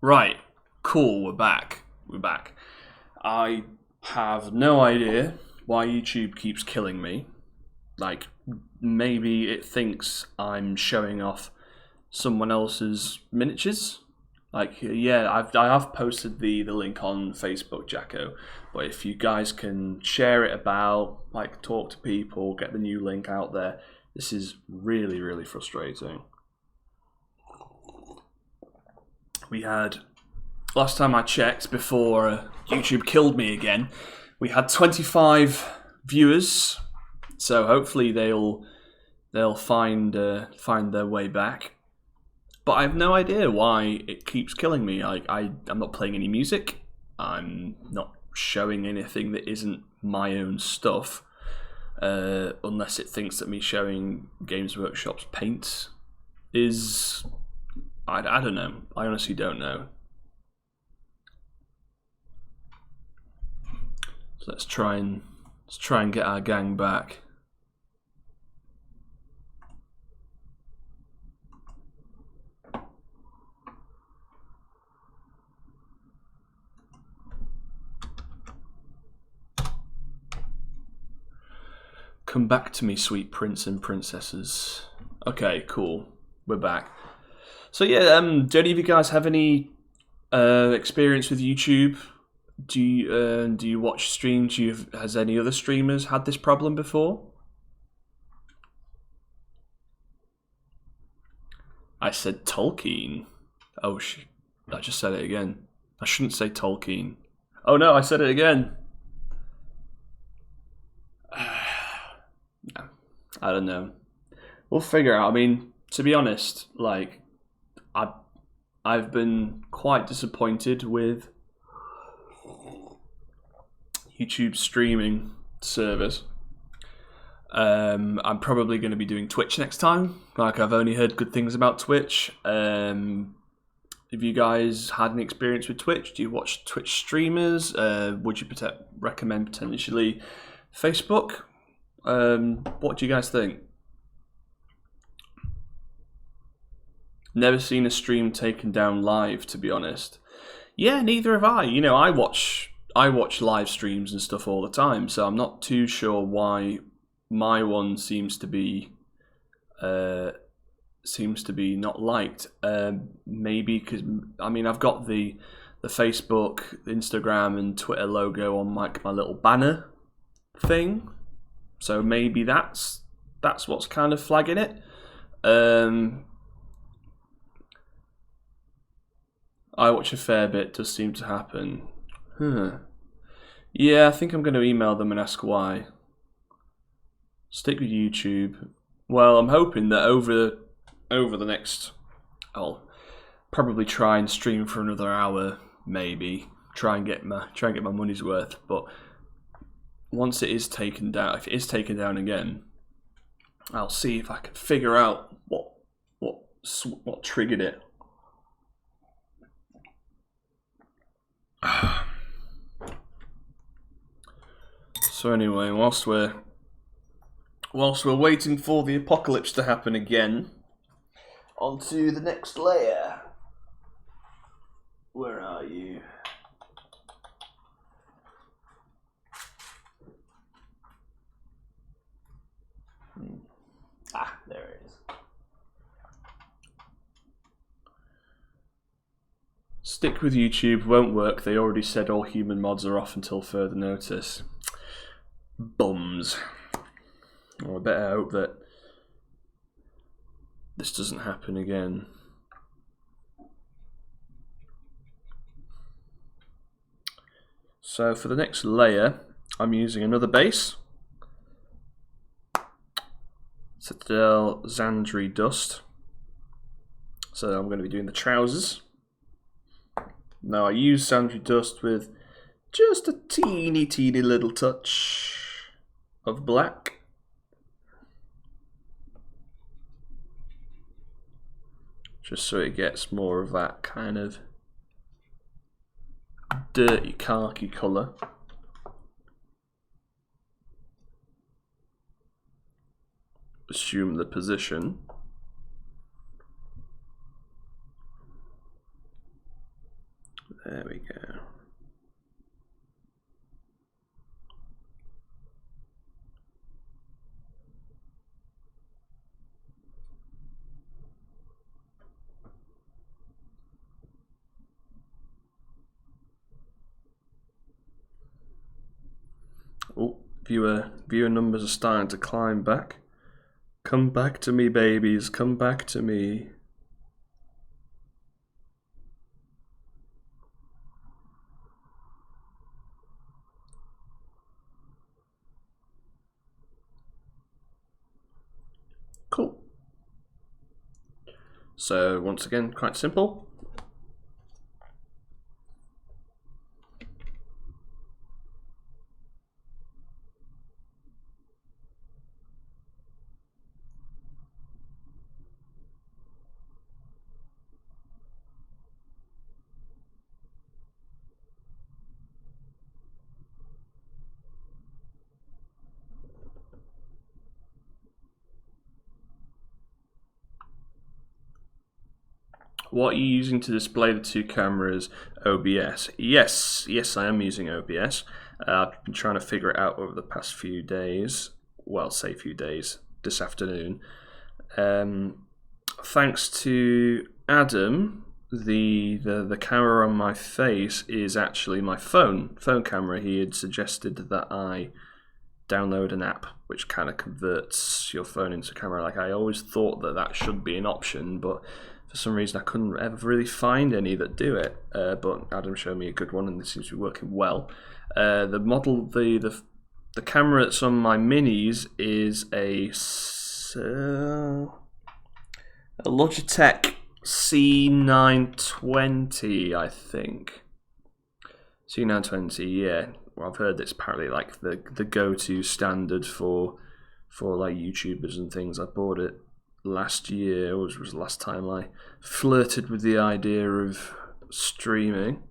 Right, cool, we're back. We're back. I have no idea why YouTube keeps killing me. Like, maybe it thinks I'm showing off someone else's miniatures. Like, yeah, I have posted the link on Facebook, Jacko. But if you guys can share it about, like, talk to people, get the new link out there, this is really, really frustrating. We had, last time I checked before YouTube killed me again, we had 25 viewers. So hopefully they'll find their way back. But I have no idea why it keeps killing me. I'm not playing any music. I'm not showing anything that isn't my own stuff. Unless it thinks that me showing Games Workshop's paint is... I don't know. I honestly don't know. So let's try and get our gang back. Come back to me, sweet prince and princesses. Okay, cool. We're back. So yeah, do any of you guys have any experience with YouTube? Do you watch streams? Has any other streamers had this problem before? I said Tolkien. Oh shit! I just said it again. I shouldn't say Tolkien. Oh no, I said it again. I don't know. We'll figure it out. I mean, to be honest, like, I've been quite disappointed with YouTube streaming service. I'm probably going to be doing Twitch next time. Like, I've only heard good things about Twitch. Have you guys had any experience with Twitch? Do you watch Twitch streamers? Would you recommend potentially Facebook? What do you guys think? Never seen a stream taken down live, to be honest. Yeah, neither have I. You know, I watch live streams and stuff all the time, so I'm not too sure why my one seems to be not liked. Maybe because, I mean, I've got the Facebook, Instagram, and Twitter logo on my little banner thing. So maybe that's what's kind of flagging it. I watch a fair bit, does seem to happen. Yeah, I think I'm going to email them and ask why. Stick with YouTube. Well, I'm hoping that over the next, I'll probably try and stream for another hour, maybe. Try and get my money's worth, but once it is taken down, if it is taken down again, I'll see if I can figure out what triggered it. So anyway, whilst we're waiting for the apocalypse to happen again, on to the next layer. Where are you? There it is. Stick with YouTube, won't work. They already said all human mods are off until further notice. Bums. Well, I better hope that this doesn't happen again. So for the next layer, I'm using another base. Citadel Xandri Dust. So I'm going to be doing the trousers. Now I use Xandri Dust with just a teeny little touch of black. Just so it gets more of that kind of dirty khaki colour. Assume the position. There we go. Oh, viewer numbers are starting to climb back. Come back to me, babies. Come back to me. Cool. So once again, quite simple. What are you using to display the two cameras? OBS. Yes, I am using OBS. I've been trying to figure it out over the past few days. Well, say few days. This afternoon. Thanks to Adam, the camera on my face is actually my phone camera. He had suggested that I download an app which kind of converts your phone into a camera. Like, I always thought that should be an option, but for some reason I couldn't ever really find any that do it. But Adam showed me a good one, and this seems to be working well. The model, the camera that's on my minis is a Logitech C920, I think. C920, yeah. Well, I've heard it's apparently like the go-to standard for like YouTubers and things. I bought it last year, which was the last time I flirted with the idea of streaming.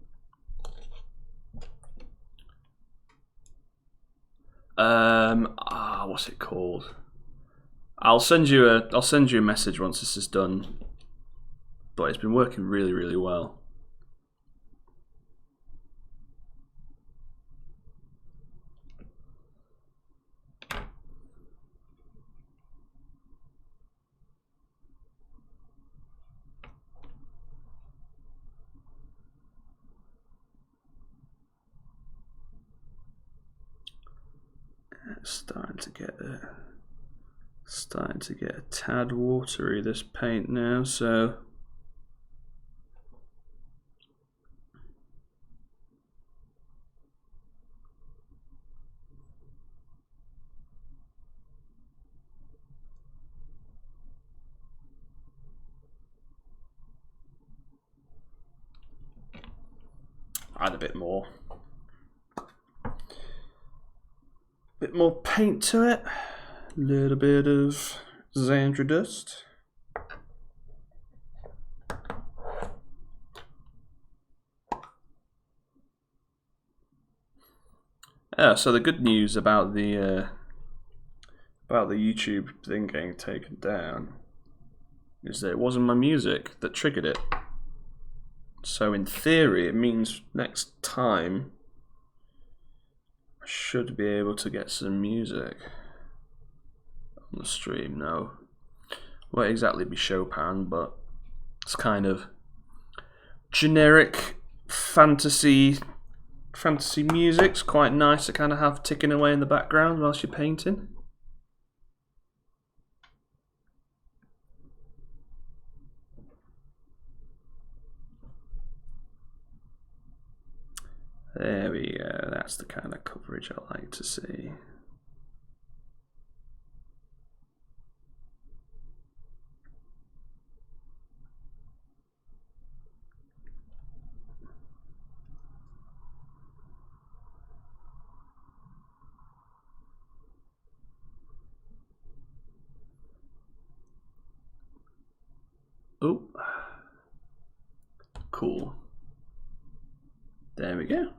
What's it called? I'll send you a message once this is done. But it's been working really, really well. It's starting to get a tad watery, this paint now, so add a bit more paint to it. A little bit of Xandra dust. So the good news about the YouTube thing getting taken down is that it wasn't my music that triggered it. So in theory, it means next time I should be able to get some music on the stream. Now, won't exactly be Chopin, but it's kind of generic fantasy music's quite nice to kind of have ticking away in the background whilst you're painting. There we go, that's the kind of coverage I like to see. Oh, cool. There we go.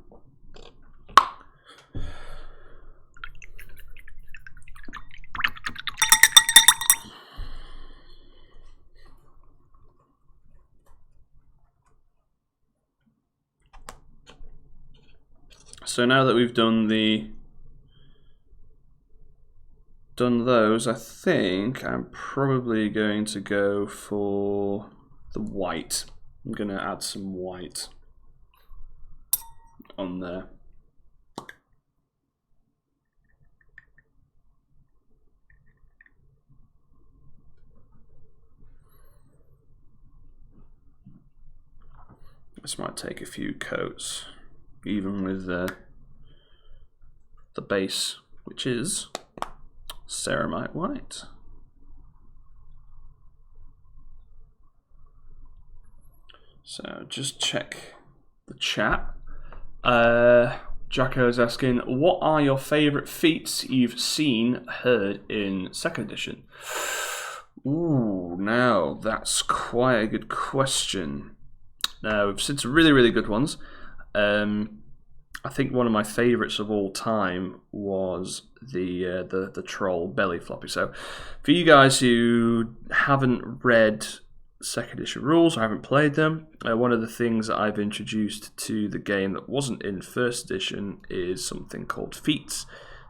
So now that we've done those, I think I'm probably going to go for the white. I'm going to add some white on there. This might take a few coats, even with the base, which is ceramite white. So just check the chat. Jacko is asking, what are your favourite feats you've seen, heard in 2nd edition? Ooh, now that's quite a good question. Now, we've seen some really, really good ones. I think one of my favourites of all time was the troll belly floppy. So, for you guys who haven't read 2nd edition rules or haven't played them, one of the things that I've introduced to the game that wasn't in 1st edition is something called feats.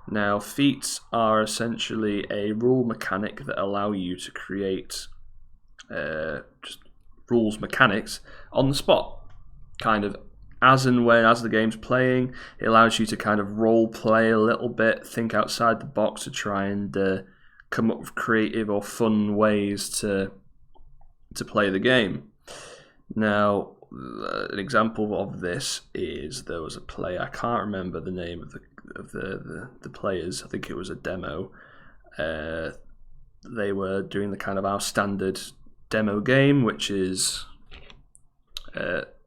Now, feats are essentially a rule mechanic that allow you to create just rules mechanics on the spot, kind of as the game's playing. It allows you to kind of role play a little bit, think outside the box to try and come up with creative or fun ways to play the game. Now, an example of this is there was a player, I can't remember the name of the players, I think it was a demo. They were doing the kind of our standard demo game, which is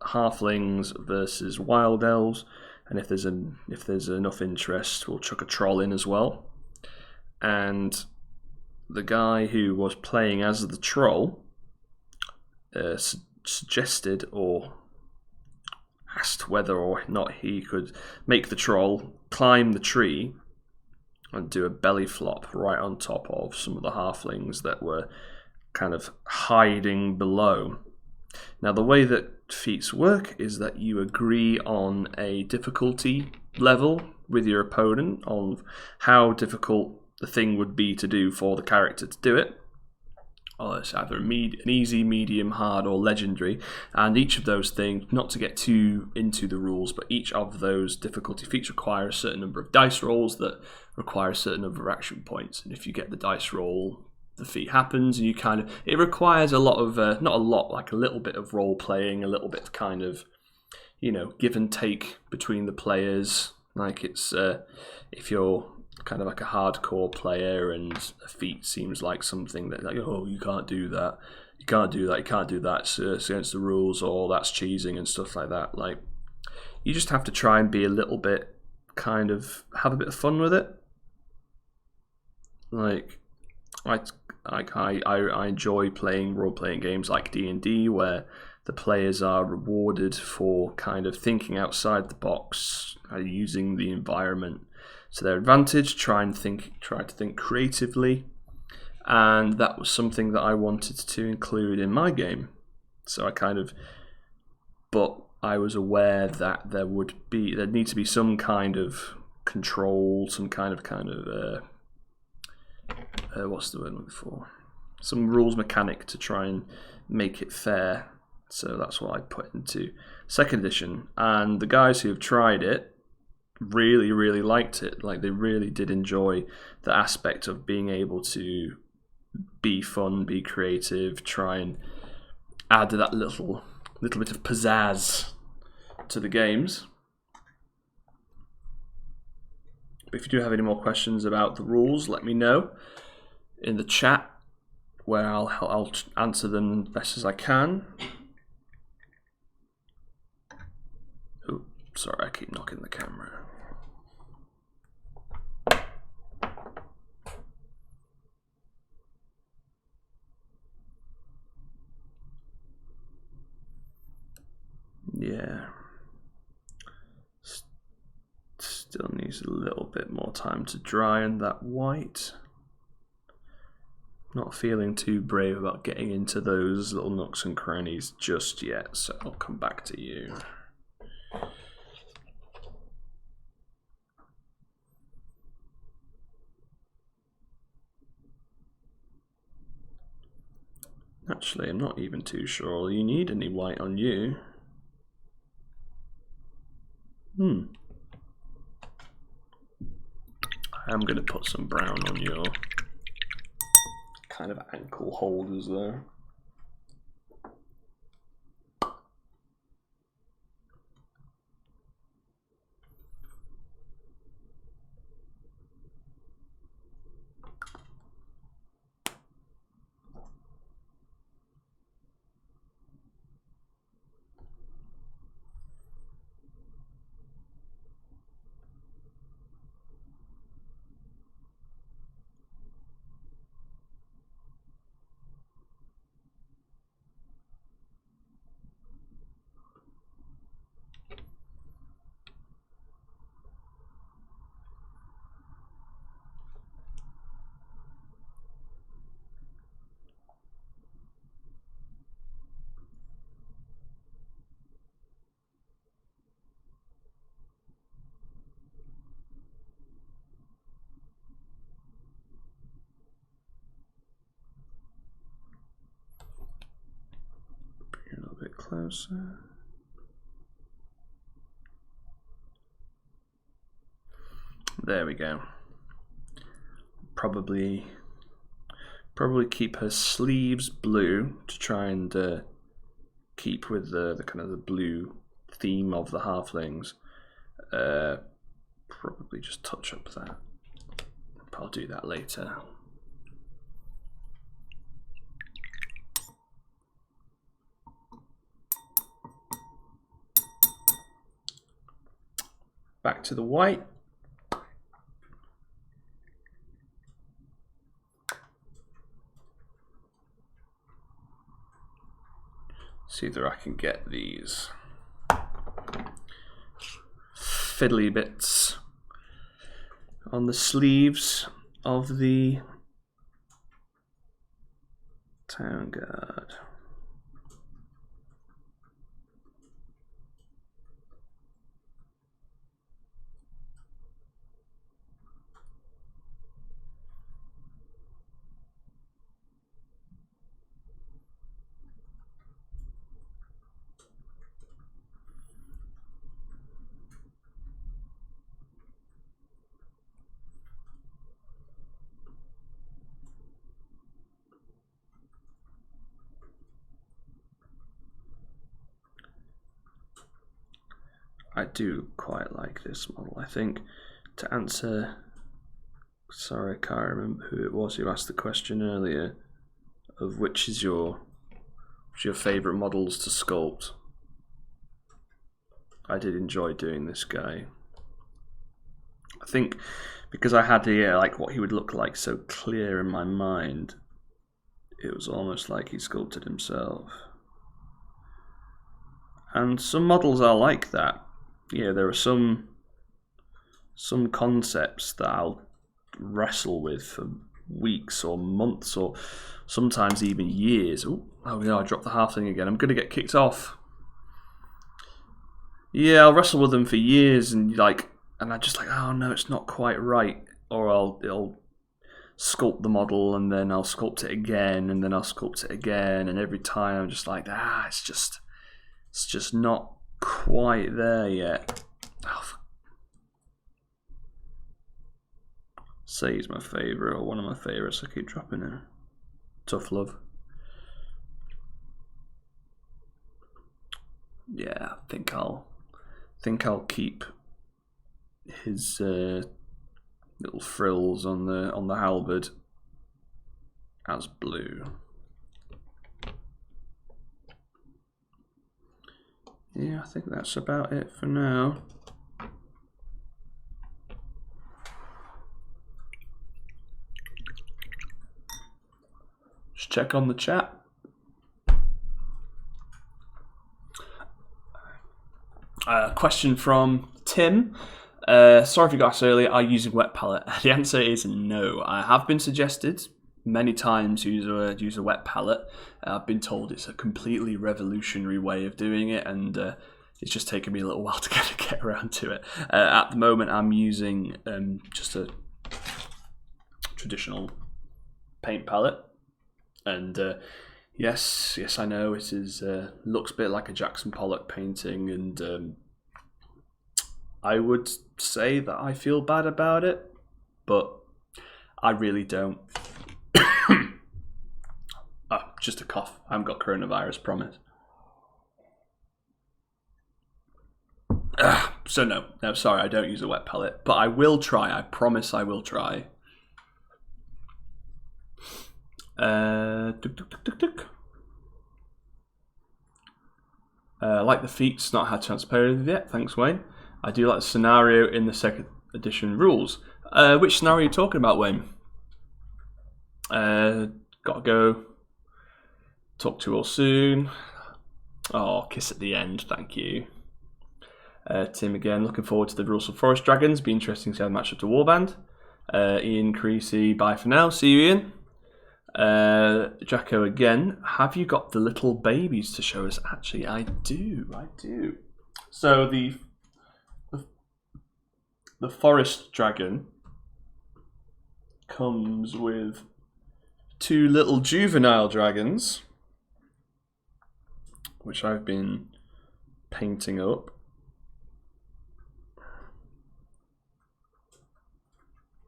halflings versus wild elves, and if there's enough interest, we'll chuck a troll in as well. And the guy who was playing as the troll suggested or asked whether or not he could make the troll climb the tree and do a belly flop right on top of some of the halflings that were kind of hiding below. Now, the way that feats work is that you agree on a difficulty level with your opponent on how difficult the thing would be to do for the character to do it. Or it's either an easy, medium, hard, or legendary. And each of those things, not to get too into the rules, but each of those difficulty feats require a certain number of dice rolls that require a certain number of action points. And if you get the dice roll, the feat happens, and it requires a lot of, not a lot, like a little bit of role playing, a little bit of kind of, give and take between the players. Like it's, if you're kind of like a hardcore player and a feat seems like something that, like, oh, you can't do that, you can't do that, it's against the rules, or that's cheating and stuff like that. Like, you just have to try and be a little bit, kind of, have a bit of fun with it. Like, I enjoy playing role-playing games like D&D, where the players are rewarded for kind of thinking outside the box, using the environment to their advantage, try to think creatively, and that was something that I wanted to include in my game. So but I was aware that there'd need to be some kind of control, some kind of what's the word I'm looking for? Some rules mechanic to try and make it fair. So that's what I put into 2nd edition. And the guys who have tried it really, really liked it. Like, they really did enjoy the aspect of being able to be fun, be creative, try and add that little bit of pizzazz to the games. But if you do have any more questions about the rules, let me know in the chat, where I'll answer them as best as I can. Oh, sorry, I keep knocking the camera. Yeah. Still needs a little bit more time to dry on that white. Not feeling too brave about getting into those little nooks and crannies just yet, so I'll come back to you. Actually, I'm not even too sure you need any white on you. I'm going to put some brown on your kind of ankle holders there. A little bit closer. There we go. Probably keep her sleeves blue to try and keep with the kind of the blue theme of the halflings. Probably just touch up that. I'll do that later. Back to the white. See if I can get these fiddly bits on the sleeves of the town guard. I do quite like this model. I think to answer, sorry, I can't remember who it was who asked the question earlier of which is your favourite models to sculpt. I did enjoy doing this guy. I think because I had like what he would look like so clear in my mind, it was almost like he sculpted himself. And some models are like that. Yeah, there are some concepts that I'll wrestle with for weeks or months or sometimes even years. Oh no, I dropped the half thing again. I'm going to get kicked off. Yeah, I'll wrestle with them for years and I'm just like, oh no, it's not quite right. Or I'll sculpt the model and then I'll sculpt it again and then I'll sculpt it again, and every time I'm just like, it's just not quite there yet. Say he's my favourite or one of my favourites. I keep dropping it. Tough love. Yeah, I think I'll keep his little frills on the halberd as blue. Yeah, I think that's about it for now. Just check on the chat. Question from Tim. Sorry if you got asked earlier, are you using wet palette? The answer is no. I have been suggested many times to use a wet palette. I've been told it's a completely revolutionary way of doing it, and it's just taken me a little while to get around to it. At the moment, I'm using just a traditional paint palette, and Yes, yes, I know. It is looks a bit like a Jackson Pollock painting, and I would say that I feel bad about it, but I really don't. Just a cough. I haven't got coronavirus, promise. So no, sorry, I don't use a wet palette, but I will try. I promise I will try. Like the feats, not had transparent yet. Thanks, Wayne. I do like the scenario in the second edition rules. Which scenario are you talking about, Wayne? Gotta go. Talk to you all soon. Oh, kiss at the end. Thank you. Tim again. Looking forward to the Rules of Forest Dragons. Be interesting to see how the matchup to Warband. Ian Creasy. Bye for now. See you, Ian. Jacko again. Have you got the little babies to show us? Actually, I do. So the forest dragon comes with 2 little juvenile dragons, which I've been painting up.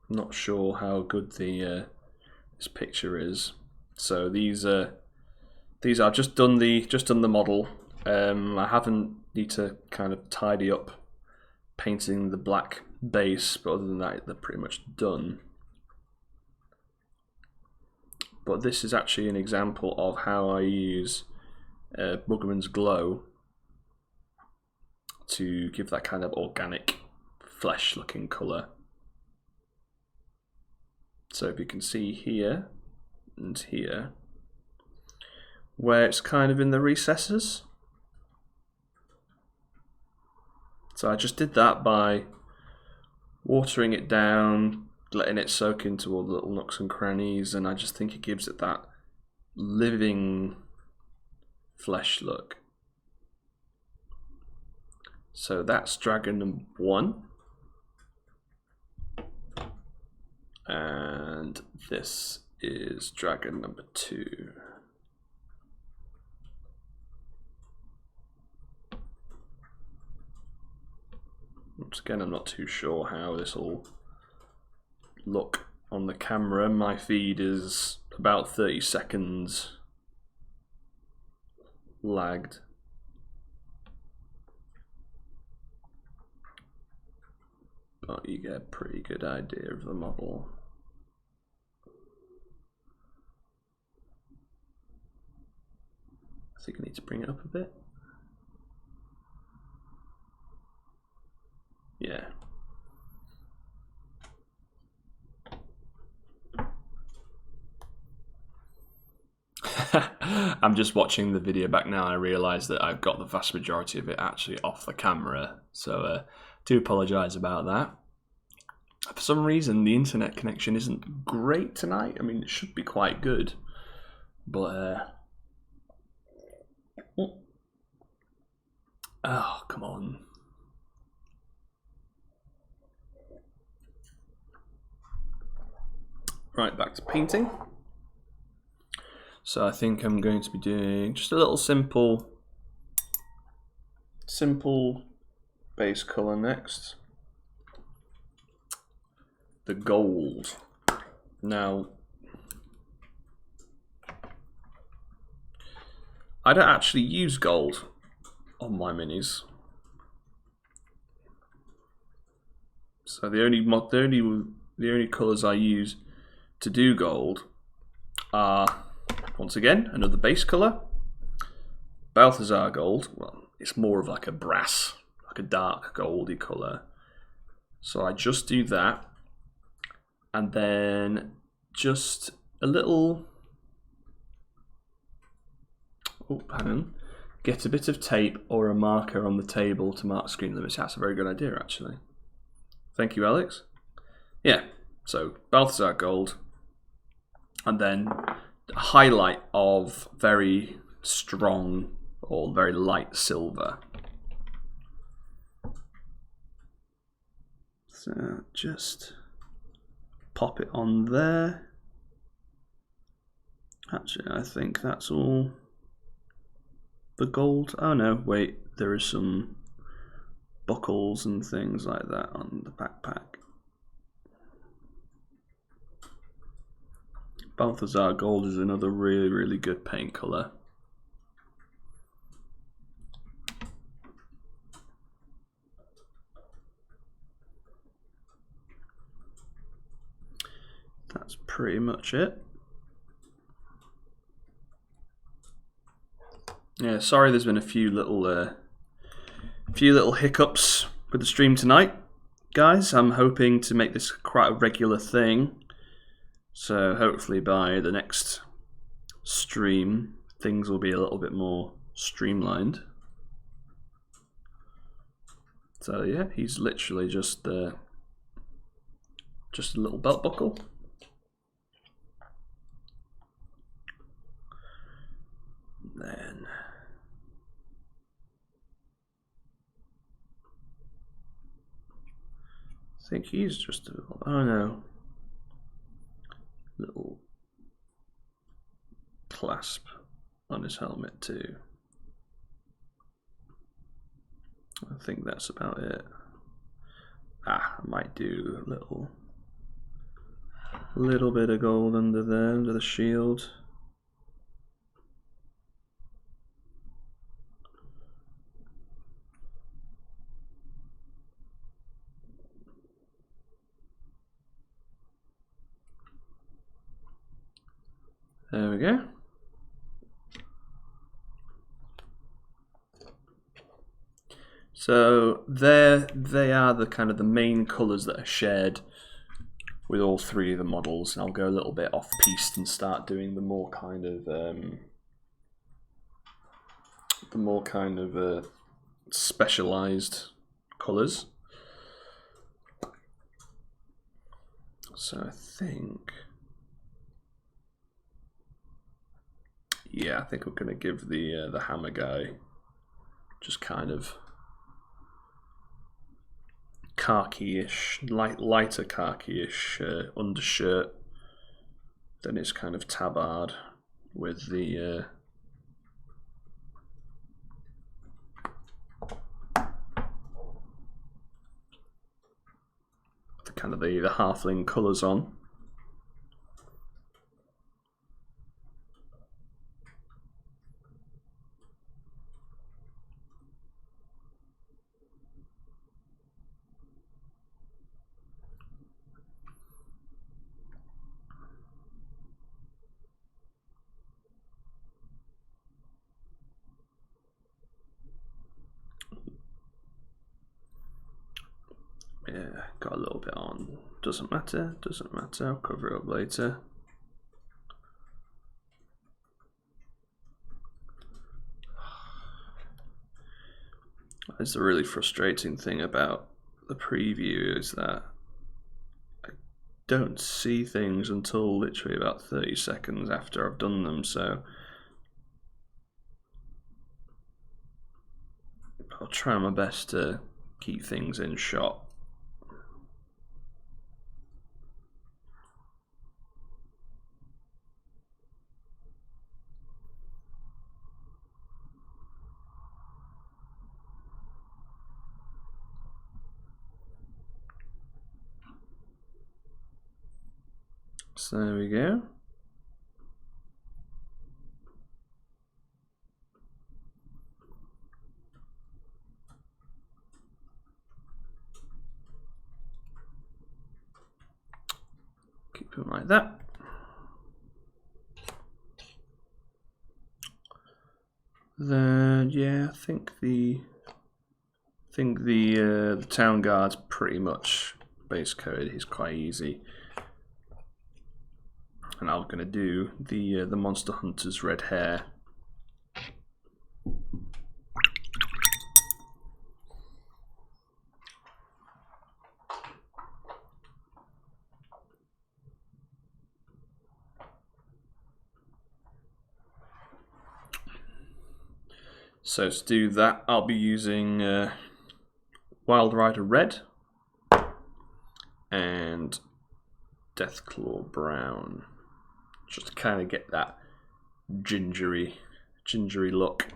Not sure how good the this picture is. So these are just done the model. I haven't need to kind of tidy up painting the black base, but other than that, they're pretty much done. But this is actually an example of how I use Buggerman's Glow to give that kind of organic flesh looking colour. So if you can see here and here, where it's kind of in the recesses. So I just did that by watering it down, letting it soak into all the little nooks and crannies, and I just think it gives it that living flesh look. So that's dragon number 1. And this is dragon number 2. Once again, I'm not too sure how this will look on the camera. My feed is about 30 seconds lagged. But you get a pretty good idea of the model. I think I need to bring it up a bit. Yeah. I'm just watching the video back now and I realise that I've got the vast majority of it actually off the camera. So do apologise about that. For some reason the internet connection isn't great tonight. I mean, it should be quite good. But oh, come on. Right, back to painting. So I think I'm going to be doing just a little simple base color next. The gold. Now, I don't actually use gold on my minis. So the only colors I use to do gold are, once again, another base color, Balthazar gold. Well, it's more of like a brass, like a dark goldy color. So I just do that, and then just a little, oh, hang on, get a bit of tape or a marker on the table to mark screen limits. That's a very good idea, actually. Thank you, Alex. Yeah, so Balthazar gold, and then a highlight of very strong or very light silver. So just pop it on there. Actually, I think that's all the gold. Oh no, wait, there is some buckles and things like that on the backpack. Balthazar Gold is another really, really good paint colour. That's pretty much it. Yeah, sorry there's been a few little hiccups with the stream tonight, guys. I'm hoping to make this quite a regular thing. So hopefully by the next stream, things will be a little bit more streamlined. So yeah, he's literally just a little belt buckle. Then I think he's just a little, oh no, little clasp on his helmet too. I think that's about it. I might do a little bit of gold under there, under the shield. There we go. So there they are, the kind of the main colours that are shared with all three of the models. And I'll go a little bit off piste and start doing the more kind of specialised colours. So I think, yeah, I think we're going to give the hammer guy just kind of khaki-ish, lighter khaki-ish undershirt. Then it's kind of tabard with the kind of the halfling colours on. Yeah, got a little bit on. Doesn't matter, I'll cover it up later. That's the really frustrating thing about the preview, is that I don't see things until literally about 30 seconds after I've done them, so I'll try my best to keep things in shot. So there we go. Keep it like that. Then yeah, I think the town guard's pretty much base code. He's quite easy. And I'm gonna do the monster hunter's red hair. So to do that, I'll be using Wild Rider Red and Deathclaw Brown, just to kind of get that gingery look.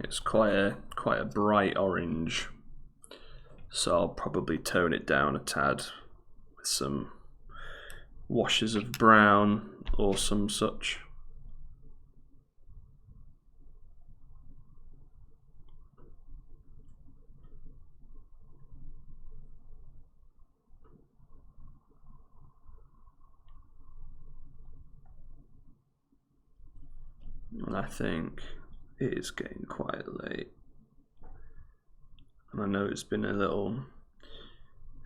It's quite a bright orange, so I'll probably tone it down a tad with some washes of brown or some such. And I think it is getting quite late. And I know it's been a little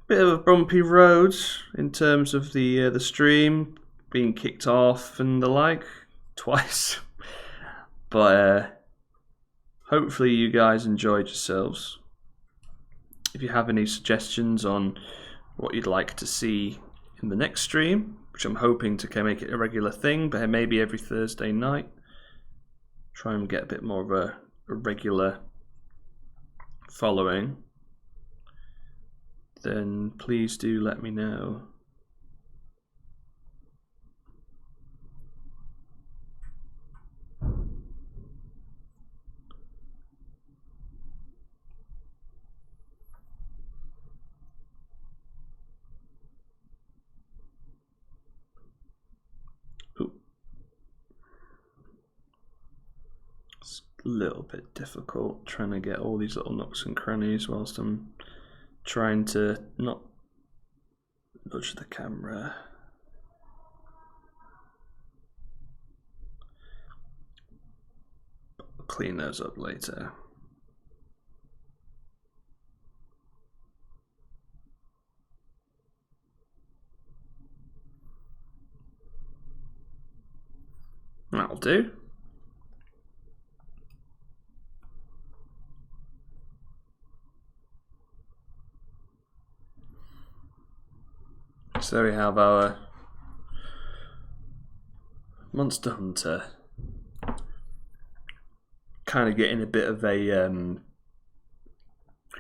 bit of a bumpy road in terms of the stream being kicked off and the like twice. But hopefully you guys enjoyed yourselves. If you have any suggestions on what you'd like to see in the next stream, which I'm hoping to make it a regular thing, but maybe every Thursday night, try and get a bit more of a regular following, then please do let me know. Ooh. It's a little bit difficult trying to get all these little nooks and crannies whilst I'm trying to not nudge the camera. I'll clean those up later. That'll do. So we have our Monster Hunter kind of getting a bit of a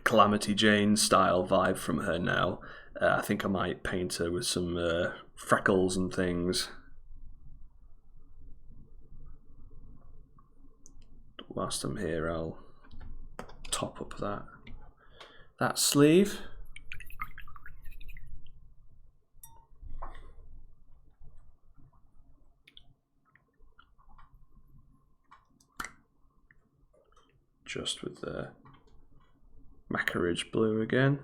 Calamity Jane style vibe from her now. I think I might paint her with some freckles and things. Whilst I'm here, I'll top up that sleeve. Just with the Macaridge blue again.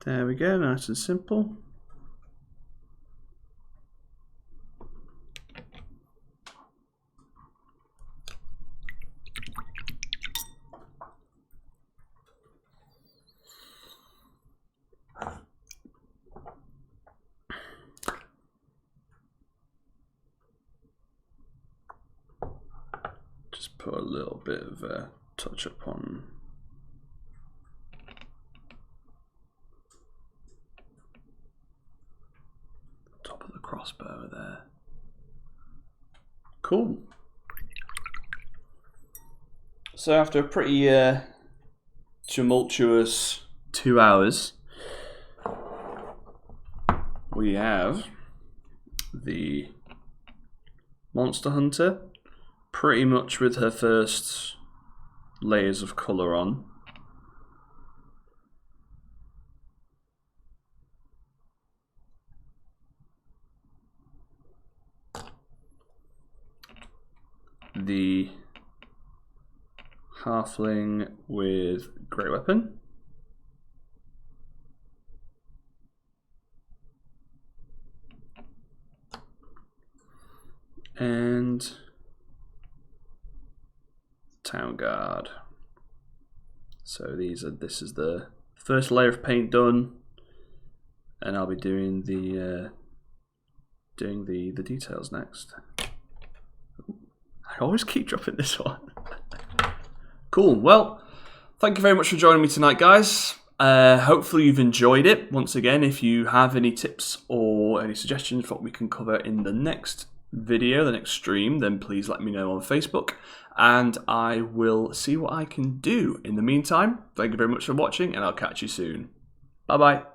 There we go, nice and simple. Just put a little bit of a touch up on top of the crossbow there. Cool. So after a pretty tumultuous 2 hours, we have the Monster Hunter pretty much with her first layers of colour on. The halfling with great weapon. and Town Guard. So this is the first layer of paint done, and I'll be doing the details next. I always keep dropping this one. Cool. Well, thank you very much for joining me tonight, guys. Hopefully you've enjoyed it. Once again, if you have any tips or any suggestions for what we can cover in the next video, the next stream, then please let me know on Facebook, and I will see what I can do. In the meantime, thank you very much for watching, and I'll catch you soon. Bye bye.